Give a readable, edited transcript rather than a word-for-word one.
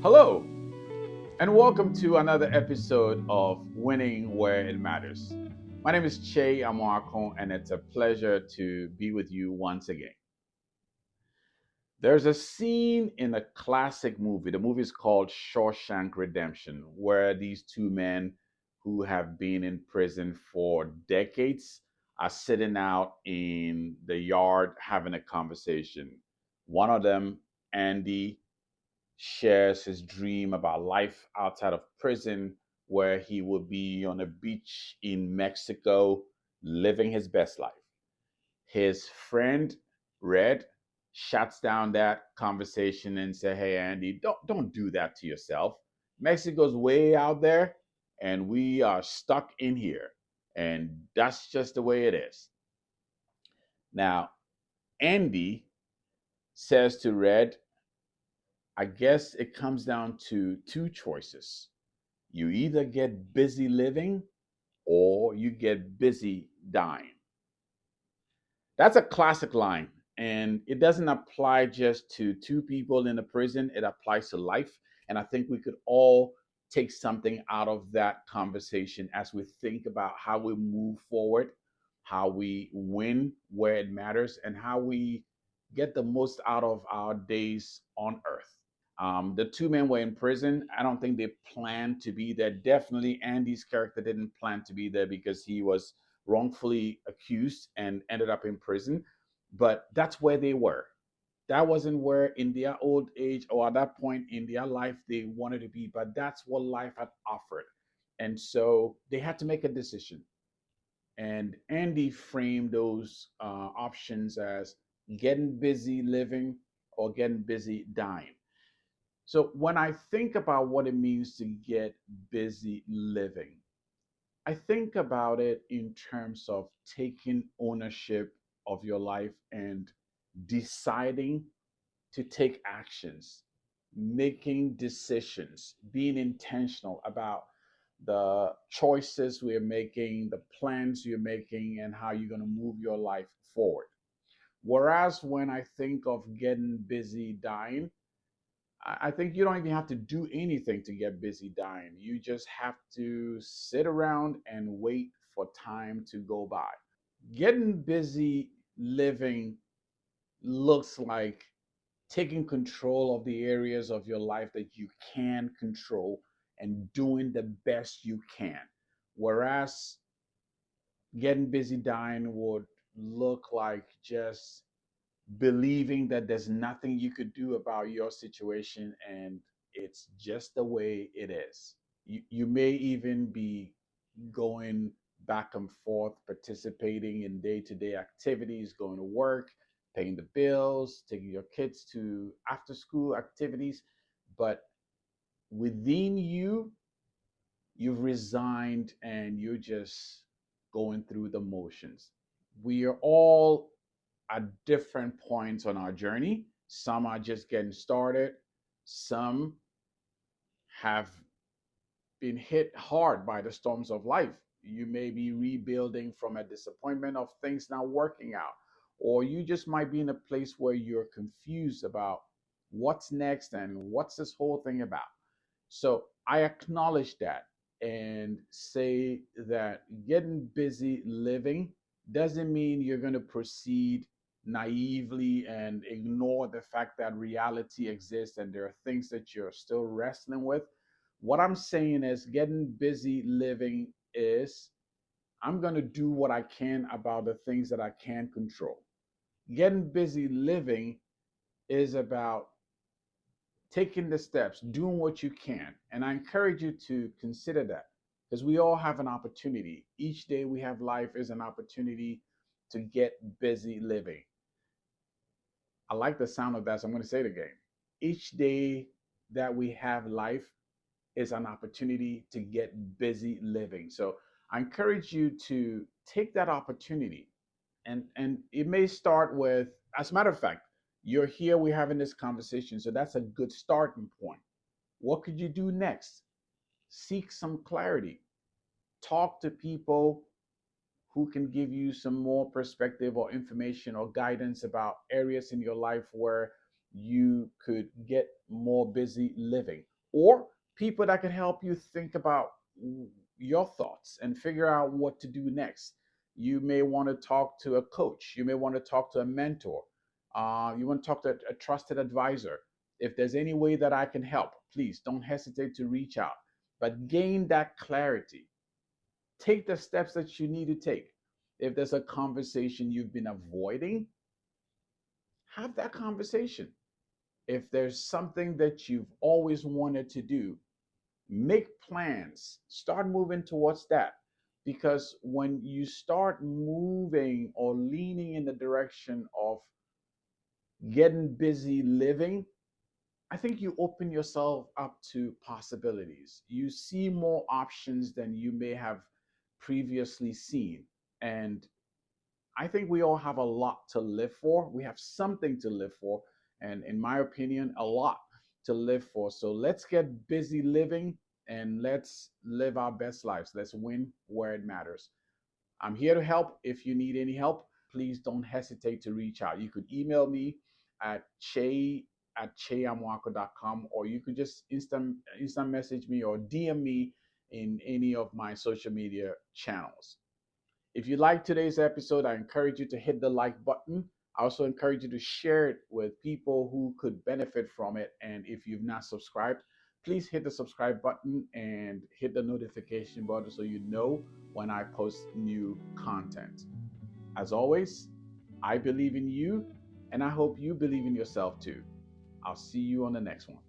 Hello, and welcome to another episode of Winning Where It Matters. My name is Kyei Amoako, and it's a pleasure to be with you once again. There's a scene in a classic movie. The movie is called Shawshank Redemption, where these two men who have been in prison for decades are sitting out in the yard having a conversation. One of them, Andy, shares his dream about life outside of prison, where he will be on a beach in Mexico living his best life. His friend Red shuts down that conversation and say, "Hey Andy, don't do that to yourself. Mexico's way out there and we are stuck in here. And that's just the way it is." Now, Andy says to Red, "I guess it comes down to two choices. You either get busy living or you get busy dying." That's a classic line. And it doesn't apply just to two people in a prison, it applies to life. And I think we could all take something out of that conversation as we think about how we move forward, how we win where it matters, and how we get the most out of our days on earth. The two men were in prison. I don't think they planned to be there. Definitely, Andy's character didn't plan to be there because he was wrongfully accused and ended up in prison. But that's where they were. That wasn't where, in their old age or at that point in their life, they wanted to be. But that's what life had offered. And so they had to make a decision. And Andy framed those options as getting busy living or getting busy dying. So when I think about what it means to get busy living, I think about it in terms of taking ownership of your life and deciding to take actions, making decisions, being intentional about the choices we're making, the plans you're making, and how you're going to move your life forward. Whereas when I think of getting busy dying, I think you don't even have to do anything to get busy dying. You just have to sit around and wait for time to go by. Getting busy living looks like taking control of the areas of your life that you can control and doing the best you can. Whereas getting busy dying would look like just believing that there's nothing you could do about your situation and it's just the way it is. You may even be going back and forth, participating in day to day activities, going to work, paying the bills, taking your kids to after school activities. But within you, you've resigned and you're just going through the motions. We are all at different points on our journey. Some are just getting started, some have been hit hard by the storms of life. You may be rebuilding from a disappointment of things not working out, or you just might be in a place where you're confused about what's next and what's this whole thing about. So I acknowledge that and say that getting busy living doesn't mean you're going to proceed naively and ignore the fact that reality exists and there are things that you're still wrestling with. What I'm saying is getting busy living is I'm going to do what I can about the things that I can control. Getting busy living is about taking the steps, doing what you can. And I encourage you to consider that because we all have an opportunity. Each day we have life is an opportunity to get busy living. I like the sound of that, so I'm going to say it again. Each day that we have life is an opportunity to get busy living. So I encourage you to take that opportunity. And it may start with, as a matter of fact, you're here, we're having this conversation. So that's a good starting point. What could you do next? Seek some clarity. Talk to people who can give you some more perspective or information or guidance about areas in your life where you could get more busy living. or people that can help you think about your thoughts and figure out what to do next. You may want to talk to a coach. You may want to talk to a mentor. You want to talk to a trusted advisor. If there's any way that I can help, please don't hesitate to reach out. But gain that clarity. Take the steps that you need to take. If there's a conversation you've been avoiding, have that conversation. If there's something that you've always wanted to do, make plans, start moving towards that. Because when you start moving or leaning in the direction of getting busy living, I think you open yourself up to possibilities. You see more options than you may have previously seen. And I think we all have a lot to live for. We have something to live for. And in my opinion, a lot to live for. So let's get busy living and let's live our best lives. Let's win where it matters. I'm here to help. If you need any help, please don't hesitate to reach out. You could email me at che@cheyamoako.com, or you could just instant message me or DM me in any of my social media channels. If you like today's episode, I encourage you to hit the like button. I also encourage you to share it with people who could benefit from it. And if you've not subscribed, please hit the subscribe button and hit the notification button so you know when I post new content. As always, I believe in you, and I hope you believe in yourself too. I'll see you on the next one.